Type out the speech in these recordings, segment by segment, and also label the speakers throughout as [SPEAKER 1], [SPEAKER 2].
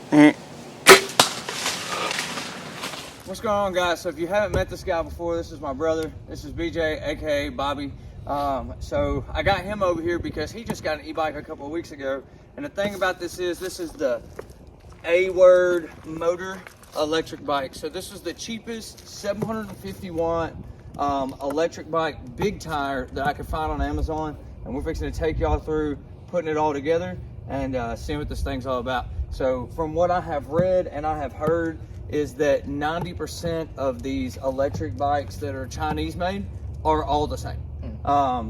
[SPEAKER 1] What's going on, guys? So if you haven't met this guy before, this is my brother. This is BJ, aka Bobby. So I got him over here because he just got an e-bike a couple of weeks ago. And the thing about this is the A-Word motor electric bike. So this is the cheapest 750 watt electric bike, big tire that I could find on Amazon. And we're fixing to take y'all through putting it all together and seeing what this thing's all about. So from what I have read and I have heard is that 90% of these electric bikes that are Chinese made are all the same.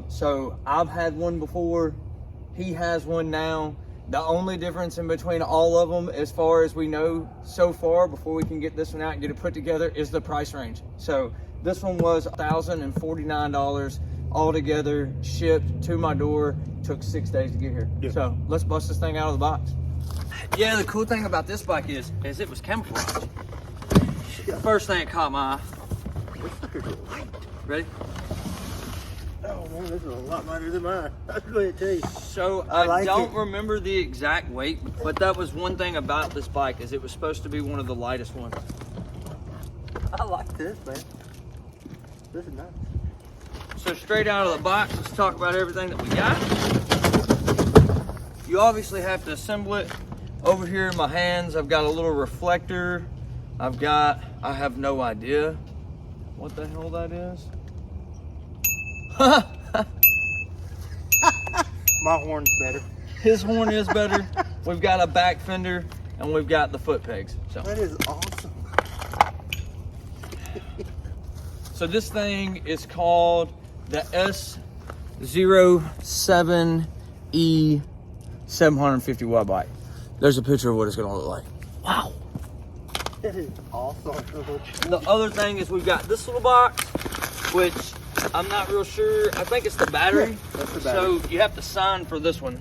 [SPEAKER 1] So I've had one before, he has one now. The only difference in between all of them, as far as we know so far, before we can get this one out and get it put together, is the price range. So this one was $1,049 altogether, shipped to my door. Took 6 days to get here. Yeah. So let's bust this thing out of the box. Yeah, the cool thing about this bike is it was camouflage. The first thing that caught my eye. Ready?
[SPEAKER 2] Oh man, this is a lot lighter than mine. I'll go ahead and tell you.
[SPEAKER 1] So I don't remember the exact weight, but that was one thing about this bike, is it was supposed to be one of the lightest ones.
[SPEAKER 2] I like this, man. This is nice.
[SPEAKER 1] So straight out of the box, let's talk about everything that we got. You obviously have to assemble it. Over here in my hands, I've got a little reflector. I have no idea what the hell that is.
[SPEAKER 2] My horn's better.
[SPEAKER 1] His horn is better. We've got a back fender and we've got the foot pegs. So
[SPEAKER 2] that is awesome.
[SPEAKER 1] So this thing is called the S07-E 750 watt bike. There's a picture of what it's gonna look like. Wow.
[SPEAKER 2] That is awesome.
[SPEAKER 1] The other thing is we've got this little box, which I'm not real sure. I think it's the battery.
[SPEAKER 2] Yeah, that's the battery.
[SPEAKER 1] So you have to sign for this one.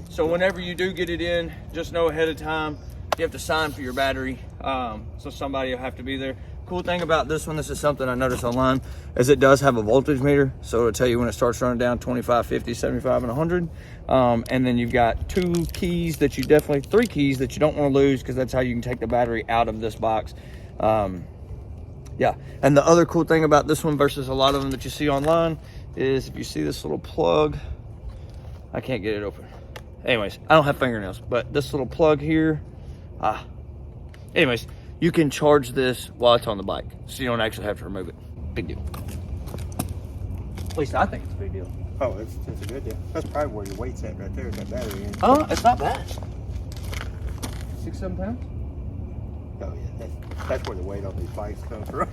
[SPEAKER 1] So whenever you do get it in, just know ahead of time, you have to sign for your battery. So somebody will have to be there. Cool thing about this one, this is something I noticed online, is it does have a voltage meter. So it'll tell you when it starts running down, 25, 50, 75, and 100. And then you've got three keys that you don't want to lose, because that's how you can take the battery out of this box. Yeah, and the other cool thing about this one versus a lot of them that you see online is if you see this little plug, I can't get it open. Anyways, I don't have fingernails, but this little plug here, anyways, you can charge this while it's on the bike, so you don't actually have to remove it. Big deal. At least I think it's a big deal.
[SPEAKER 2] Oh, it's a good deal. That's probably where your weight's at right there, that battery in.
[SPEAKER 1] Oh, it's not bad. 6, 7 pounds?
[SPEAKER 2] Oh yeah, that's where the weight on these bikes comes from.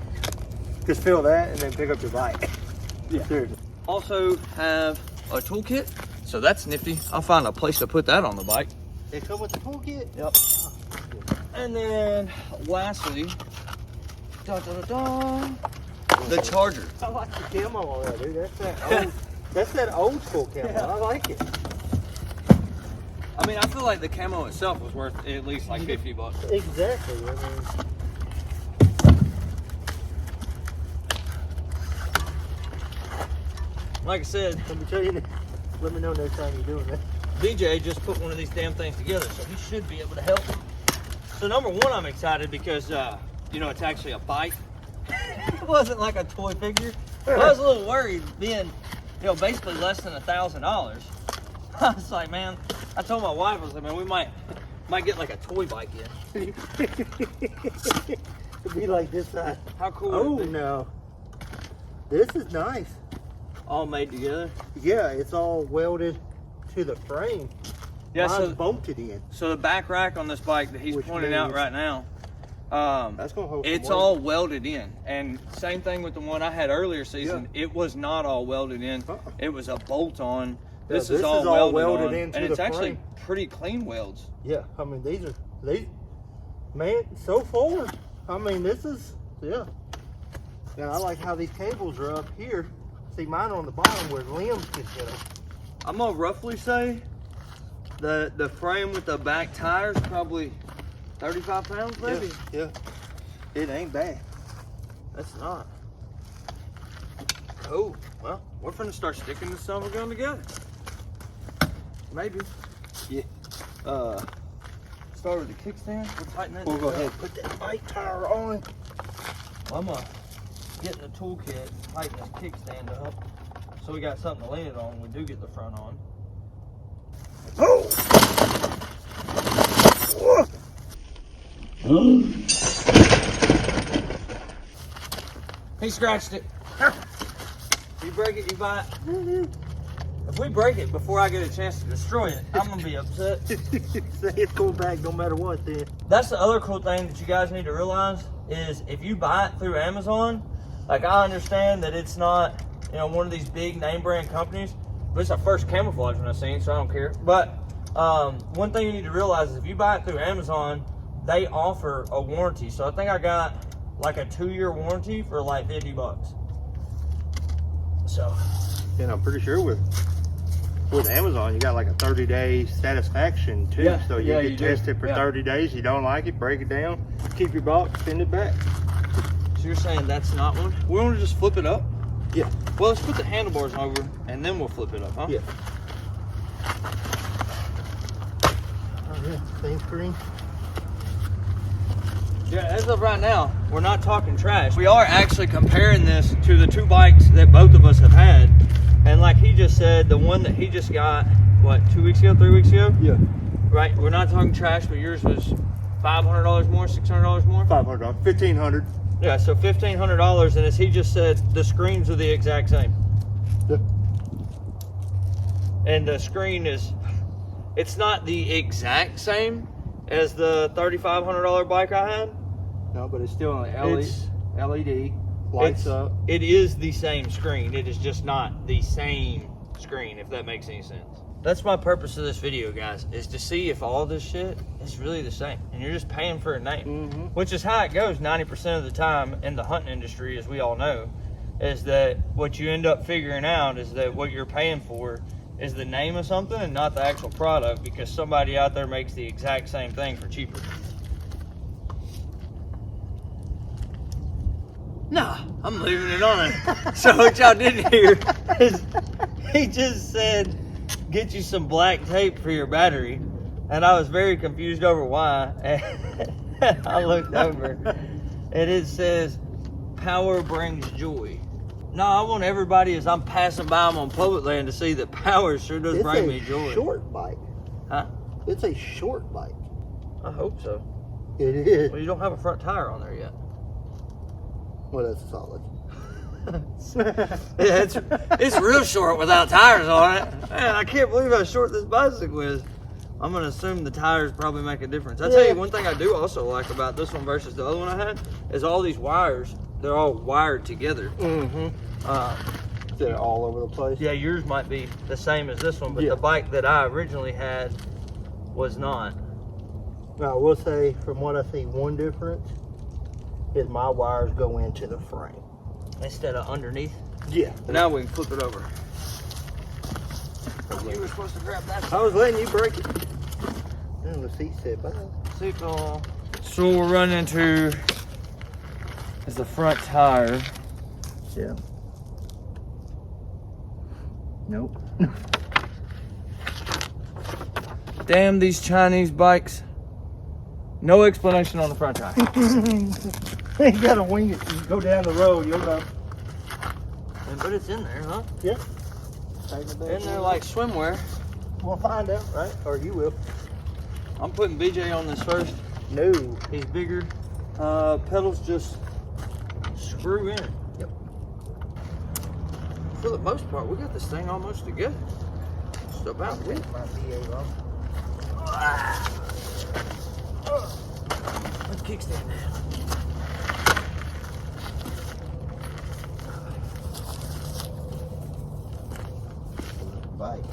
[SPEAKER 2] Just fill that and then pick up your bike.
[SPEAKER 1] Yeah.
[SPEAKER 2] Seriously.
[SPEAKER 1] Also have a toolkit, so that's nifty. I'll find a place to put that on the bike.
[SPEAKER 2] They come with the toolkit?
[SPEAKER 1] Yep. And then lastly, the charger.
[SPEAKER 2] I like the camo on that, dude. That's that old school camo. Yeah. I like it.
[SPEAKER 1] I mean, I feel like the camo itself was worth at least like 50 bucks.
[SPEAKER 2] Exactly. I mean,
[SPEAKER 1] like I said,
[SPEAKER 2] let me know next time you're doing that.
[SPEAKER 1] DJ just put one of these damn things together, so he should be able to help me. So number one, I'm excited because, you know, it's actually a bike. It wasn't like a toy figure. I was a little worried being, you know, basically less than $1,000. I was like, man, I told my wife, I was like, man, we might get like a toy bike in.
[SPEAKER 2] It'd be like this size.
[SPEAKER 1] How cool
[SPEAKER 2] Oh,
[SPEAKER 1] would it be?
[SPEAKER 2] no. This is nice.
[SPEAKER 1] All made together.
[SPEAKER 2] Yeah, it's all welded to the frame.
[SPEAKER 1] Yeah,
[SPEAKER 2] Mine's bolted in.
[SPEAKER 1] So the back rack on this bike that he's pointing out right now,
[SPEAKER 2] that's gonna hold
[SPEAKER 1] it's all welded in. And same thing with the one I had earlier season. Yeah. It was not all welded in. It was a bolt on. This is all welded into and it's actually pretty clean welds.
[SPEAKER 2] Yeah, I mean these, man, so far, I mean this is, yeah. Now I like how these cables are up here. See, mine are on the bottom where limbs can get them.
[SPEAKER 1] I'm gonna roughly say the frame with the back tires probably 35 pounds maybe.
[SPEAKER 2] Yeah, it ain't bad.
[SPEAKER 1] That's not. Cool. Well, we're finna start sticking this summer gun together. Maybe.
[SPEAKER 2] Yeah.
[SPEAKER 1] Start with the kickstand? We'll tighten that.
[SPEAKER 2] We'll go
[SPEAKER 1] up.
[SPEAKER 2] ahead and put that bike tire on.
[SPEAKER 1] I'm gonna get in the toolkit, tighten this kickstand up, so we got something to lean it on when we do get the front on.
[SPEAKER 2] Oh!
[SPEAKER 1] He scratched it. You break it, you buy it. If we break it before I get a chance to destroy it, I'm gonna be upset.
[SPEAKER 2] Say it's going back no matter what then.
[SPEAKER 1] That's the other cool thing that you guys need to realize is if you buy it through Amazon, like I understand that it's not, you know, one of these big name brand companies, but it's our first camouflage one I've seen, so I don't care. But one thing you need to realize is if you buy it through Amazon, they offer a warranty. So I think I got like a 2-year warranty for like $50. So.
[SPEAKER 2] And I'm pretty sure with Amazon, you got like a 30-day satisfaction too.
[SPEAKER 1] Yeah,
[SPEAKER 2] So you
[SPEAKER 1] yeah,
[SPEAKER 2] get
[SPEAKER 1] you do.
[SPEAKER 2] tested for 30 days. You don't like it, break it down, keep your box, send it back.
[SPEAKER 1] So you're saying that's not one? We want to just flip it up?
[SPEAKER 2] Yeah.
[SPEAKER 1] Well, let's put the handlebars over and then we'll flip it up, huh?
[SPEAKER 2] Yeah. Oh yeah, same screen.
[SPEAKER 1] Yeah, as of right now, we're not talking trash. We are actually comparing this to the 2 bikes that both of us have had. And like he just said, the one that he just got, what, 2 weeks ago, 3 weeks ago?
[SPEAKER 2] Yeah.
[SPEAKER 1] Right, we're not talking trash, but yours was $500 more, $600 more?
[SPEAKER 2] $500, $1,500.
[SPEAKER 1] Yeah, so $1,500, and as he just said, the screens are the exact same.
[SPEAKER 2] Yeah.
[SPEAKER 1] And the screen is, it's not the exact same as the $3,500 bike I had.
[SPEAKER 2] No, but it's still on the
[SPEAKER 1] It's-
[SPEAKER 2] LED, lights up.
[SPEAKER 1] It is the same screen. It is just not the same screen, if that makes any sense. That's my purpose of this video, guys, is to see if all this shit is really the same. And you're just paying for a name, which is how it goes 90% of the time in the hunting industry, as we all know, is that what you end up figuring out is that what you're paying for is the name of something and not the actual product, because somebody out there makes the exact same thing for cheaper. Nah, I'm leaving it on. So what y'all didn't hear is he just said, get you some black tape for your battery. And I was very confused over why. And I looked over and it says, power brings joy. No, I want everybody as I'm passing by them on public land to see that power sure does bring me joy.
[SPEAKER 2] It's a short bike.
[SPEAKER 1] Huh?
[SPEAKER 2] It's a short bike.
[SPEAKER 1] I hope so.
[SPEAKER 2] It is.
[SPEAKER 1] Well, you don't have a front tire on there yet.
[SPEAKER 2] Well, that's solid.
[SPEAKER 1] Yeah, it's real short without tires on it. Man, I can't believe how short this bicycle is. I'm gonna assume the tires probably make a difference. I tell you one thing I do also like about this one versus the other one I had is all these wires, they're all wired together.
[SPEAKER 2] They're all over the place.
[SPEAKER 1] Yeah, yours might be the same as this one, but the bike that I originally had was not.
[SPEAKER 2] Now, I will say, from what I see, one difference is my wires go into the frame.
[SPEAKER 1] Instead of underneath.
[SPEAKER 2] Yeah.
[SPEAKER 1] Now we can flip it over. You were supposed to grab that.
[SPEAKER 2] I was letting you break it. And the seat said bye.
[SPEAKER 1] So what we're running into is the front tire.
[SPEAKER 2] Yeah. Nope.
[SPEAKER 1] Damn these Chinese bikes. No explanation on the front tire.
[SPEAKER 2] You gotta wing it. You go down the road, you'll know.
[SPEAKER 1] But it's in there, huh?
[SPEAKER 2] Yep.
[SPEAKER 1] In there like swimwear.
[SPEAKER 2] We'll find out, right? Or you will.
[SPEAKER 1] I'm putting BJ on this first.
[SPEAKER 2] No.
[SPEAKER 1] He's bigger. Pedals just screw in.
[SPEAKER 2] Yep.
[SPEAKER 1] For the most part, we got this thing almost together. Just about it.
[SPEAKER 2] My VA wrong.
[SPEAKER 1] Let's kickstand now.
[SPEAKER 2] Bike.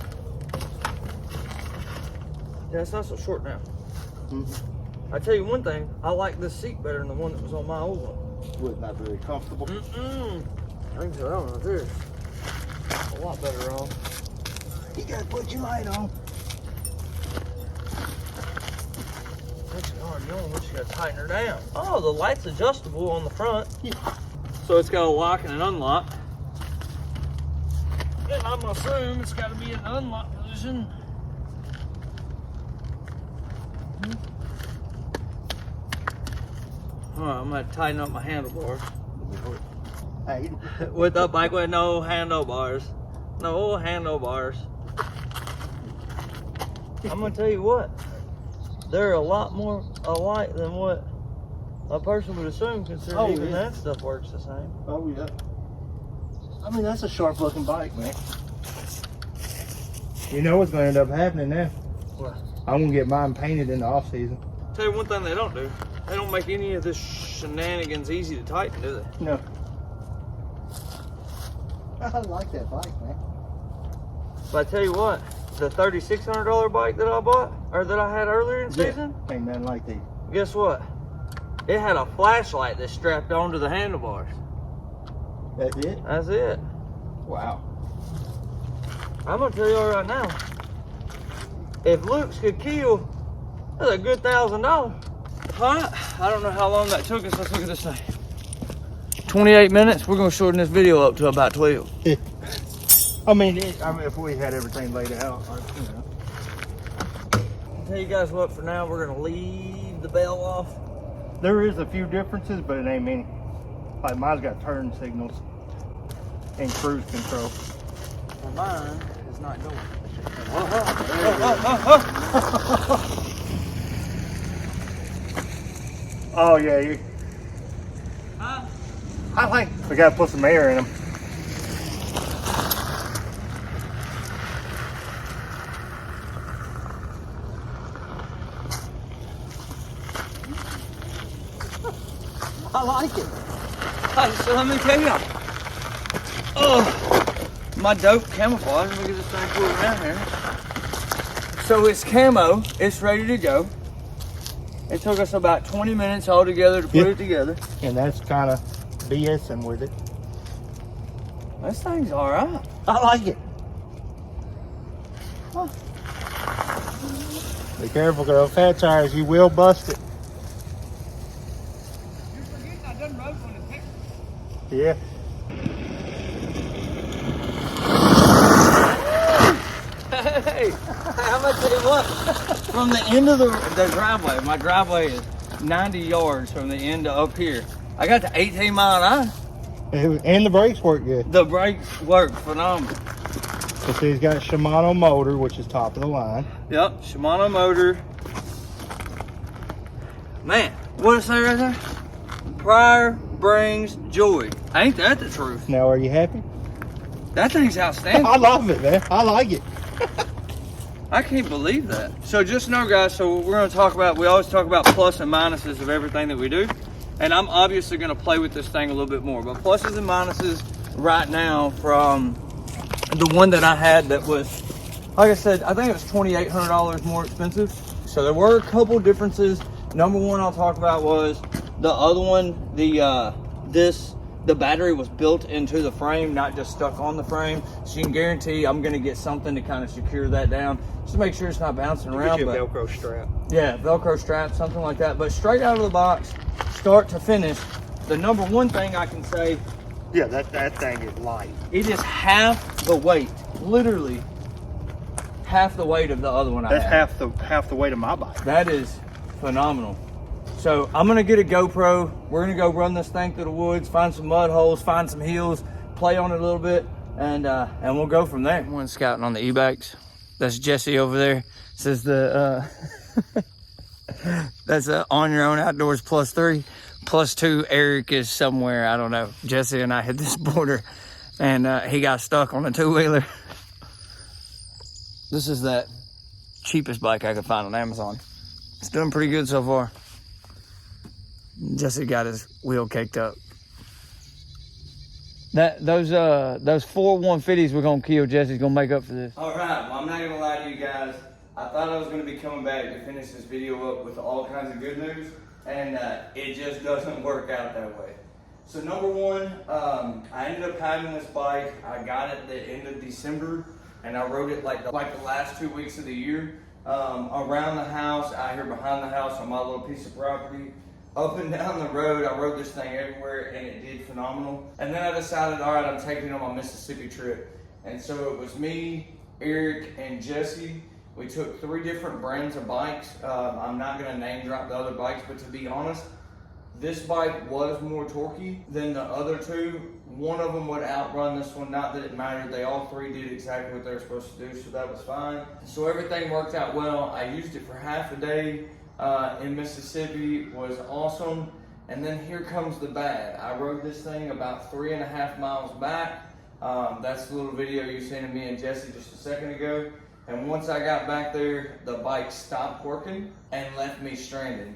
[SPEAKER 1] Yeah, it's not so short now. I tell you one thing, I like this seat better than the one that was on my old one.
[SPEAKER 2] Was not very comfortable.
[SPEAKER 1] I think so. I don't know. There's a lot better on.
[SPEAKER 2] You gotta put your light on.
[SPEAKER 1] That's already on. We just gotta tighten her down. Oh, the light's adjustable on the front. So it's got a lock and an unlock. And I'm gonna assume it's got to be in the unlock position. Alright, I'm gonna tighten up my handlebars.
[SPEAKER 2] Hey.
[SPEAKER 1] With the bike with no handlebars. No handlebars. I'm gonna tell you what, they're a lot more alike than what a person would assume, considering even that stuff works the same.
[SPEAKER 2] Oh yeah. I mean, that's a sharp looking bike, man. You know what's gonna end up happening now?
[SPEAKER 1] What?
[SPEAKER 2] I'm gonna get mine painted in the off season.
[SPEAKER 1] Tell you one thing they don't do. They don't make any of this shenanigans easy to tighten, do they?
[SPEAKER 2] No. I like that bike, man.
[SPEAKER 1] But I tell you what, the $3,600 bike that I bought, or that I had earlier in season,
[SPEAKER 2] Ain't nothing like these.
[SPEAKER 1] guess what? It had a flashlight that strapped onto the handlebars.
[SPEAKER 2] That's it?
[SPEAKER 1] That's it.
[SPEAKER 2] Wow.
[SPEAKER 1] I'm gonna tell you all right now, if looks could kill, that's a good $1,000. All right, I don't know how long that took us. Let's look at this thing. 28 minutes. We're gonna shorten this video up to about 12.
[SPEAKER 2] I mean, if we had everything laid out, you know.
[SPEAKER 1] I'll tell you guys what, for now, we're gonna leave the bell off.
[SPEAKER 2] There is a few differences, but it ain't many. Like mine's got turn signals and cruise control.
[SPEAKER 1] Well, mine is not going.
[SPEAKER 2] Oh yeah, you.
[SPEAKER 1] Huh?
[SPEAKER 2] I think we gotta put some air in them. I like it.
[SPEAKER 1] So let me tell you. Oh, my dope camouflage. Let me get this thing pulled around here. So it's camo. It's ready to go. It took us about 20 minutes altogether to put it together.
[SPEAKER 2] And that's kind of BSing with it.
[SPEAKER 1] This thing's all right.
[SPEAKER 2] I like it.
[SPEAKER 1] Huh.
[SPEAKER 2] Be careful, girl. Fat tires, you will bust it.
[SPEAKER 1] You're forgetting I done rode one in Texas.
[SPEAKER 2] Yeah.
[SPEAKER 1] Hey, I'm gonna tell you what. From the end of the driveway, my driveway is 90 yards from the end to up here. I got to 18 mile an hour.
[SPEAKER 2] And the brakes work good.
[SPEAKER 1] The brakes work phenomenal.
[SPEAKER 2] So see, he's got a Shimano motor, which is top of the line.
[SPEAKER 1] Yep, Shimano motor. Man, what does it say right there? Pryor brings joy. Ain't that the truth?
[SPEAKER 2] Now, are you happy?
[SPEAKER 1] That thing's outstanding.
[SPEAKER 2] I love it, man. I like it.
[SPEAKER 1] I can't believe that. So just know, guys, so we're going to talk about, we always talk about plus and minuses of everything that we do. And I'm obviously going to play with this thing a little bit more. But pluses and minuses right now from the one that I had that was, like I said, I think it was $2,800 more expensive. So there were a couple differences. Number one I'll talk about was the other one, the battery was built into the frame, not just stuck on the frame. So you can guarantee I'm gonna get something to kind of secure that down. Just to make sure it's not bouncing around.
[SPEAKER 2] Get you a Velcro strap.
[SPEAKER 1] Yeah, Velcro strap, something like that. But straight out of the box, start to finish, the number one thing I can say,
[SPEAKER 2] Yeah, that thing is light.
[SPEAKER 1] it is half the weight, literally half the weight of the other one I had.
[SPEAKER 2] That's half the weight of my bike.
[SPEAKER 1] That is phenomenal. So I'm gonna get a GoPro. We're gonna go run this thing through the woods, find some mud holes, find some hills, play on it a little bit, and we'll go from there. One scouting on the e-bikes. That's Jesse over there. Says the that's on your own outdoors +3. +2, Eric is somewhere, I don't know. Jesse and I hit this border and he got stuck on a two-wheeler. This is that cheapest bike I could find on Amazon. It's doing pretty good so far. Jesse got his wheel caked up. Those 4 150s we're gonna kill, Jesse's gonna make up for this. All right, well, I'm not gonna lie to you guys. I thought I was gonna be coming back to finish this video up with all kinds of good news, and it just doesn't work out that way. So number one, I ended up having this bike. I got it at the end of December, and I rode it like the last 2 weeks of the year. Around the house, out here behind the house on my little piece of property. Up and down the road, I rode this thing everywhere and it did phenomenal. And then I decided, all right, I'm taking it on my Mississippi trip. And so it was me, Eric, and Jesse. We took 3 different brands of bikes. I'm not gonna name drop the other bikes, but to be honest, this bike was more torquey than the other two. One of them would outrun this one, not that it mattered. They all three did exactly what they were supposed to do, so that was fine. So everything worked out well. I used it for half a day in Mississippi, was awesome. And then here comes the bad. I rode this thing about 3.5 miles back. That's the little video you seen of me and Jesse just a second ago. And once I got back there, the bike stopped working and left me stranded.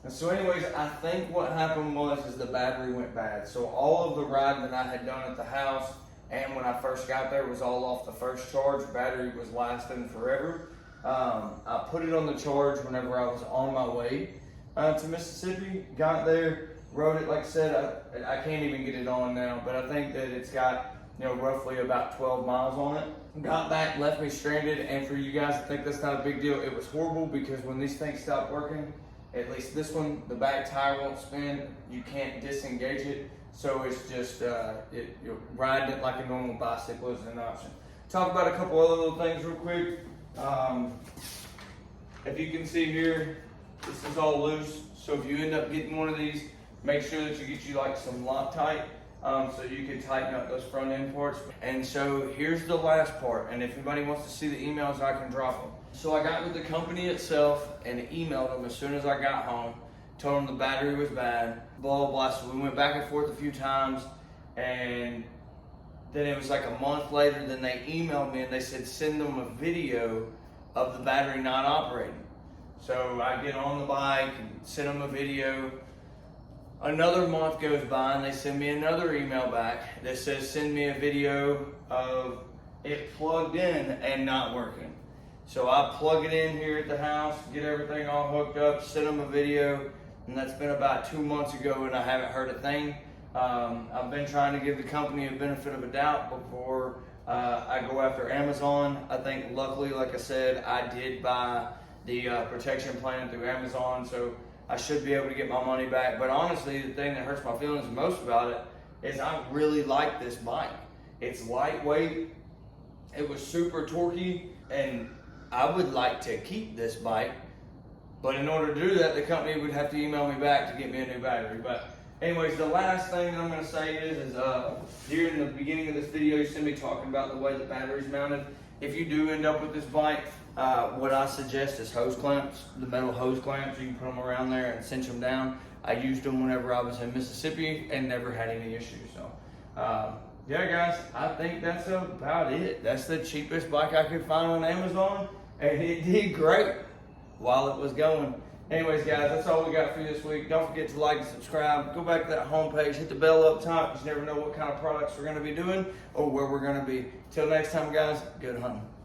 [SPEAKER 1] And so anyways, I think what happened is the battery went bad. So all of the riding that I had done at the house and when I first got there was all off the first charge. Battery was lasting forever. I put it on the charge whenever I was on my way to Mississippi. Got there, rode it, like I said, I can't even get it on now, but I think that it's got, you know, roughly about 12 miles on it. Got back, left me stranded, and for you guys to think that's not a big deal, it was horrible because when these things stop working, at least this one, the back tire won't spin, you can't disengage it, so it's just, you're riding it like a normal bicycle is an option. Talk about a couple other little things real quick. If you can see here, this is all loose, so if you end up getting one of these, make sure that you get you like some Loctite, so you can tighten up those front end parts. And so here's the last part, and if anybody wants to see the emails, I can drop them. So I got with the company itself and emailed them as soon as I got home, told them the battery was bad, blah, blah, blah. So we went back and forth a few times, and then it was like a month later, then they emailed me and they said send them a video of the battery not operating. So I get on the bike and send them a video. Another month goes by and they send me another email back that says send me a video of it plugged in and not working. So I plug it in here at the house, get everything all hooked up, send them a video, and that's been about 2 months ago and I haven't heard a thing. I've been trying to give the company a benefit of a doubt before I go after Amazon. I think luckily, like I said, I did buy the protection plan through Amazon, so I should be able to get my money back. But honestly, the thing that hurts my feelings the most about it is I really like this bike. It's lightweight, it was super torquey, and I would like to keep this bike, but in order to do that, the company would have to email me back to get me a new battery. But anyways, the last thing that I'm going to say is here in the beginning of this video, you see me talking about the way the battery's mounted. If you do end up with this bike, what I suggest is hose clamps, the metal hose clamps. You can put them around there and cinch them down. I used them whenever I was in Mississippi and never had any issues. So, yeah, guys, I think that's about it. That's the cheapest bike I could find on Amazon, and it did great while it was going. Anyways, guys, that's all we got for you this week. Don't forget to like and subscribe. Go back to that homepage, hit the bell up top. You never know what kind of products we're going to be doing or where we're going to be. Till next time, guys, good hunting.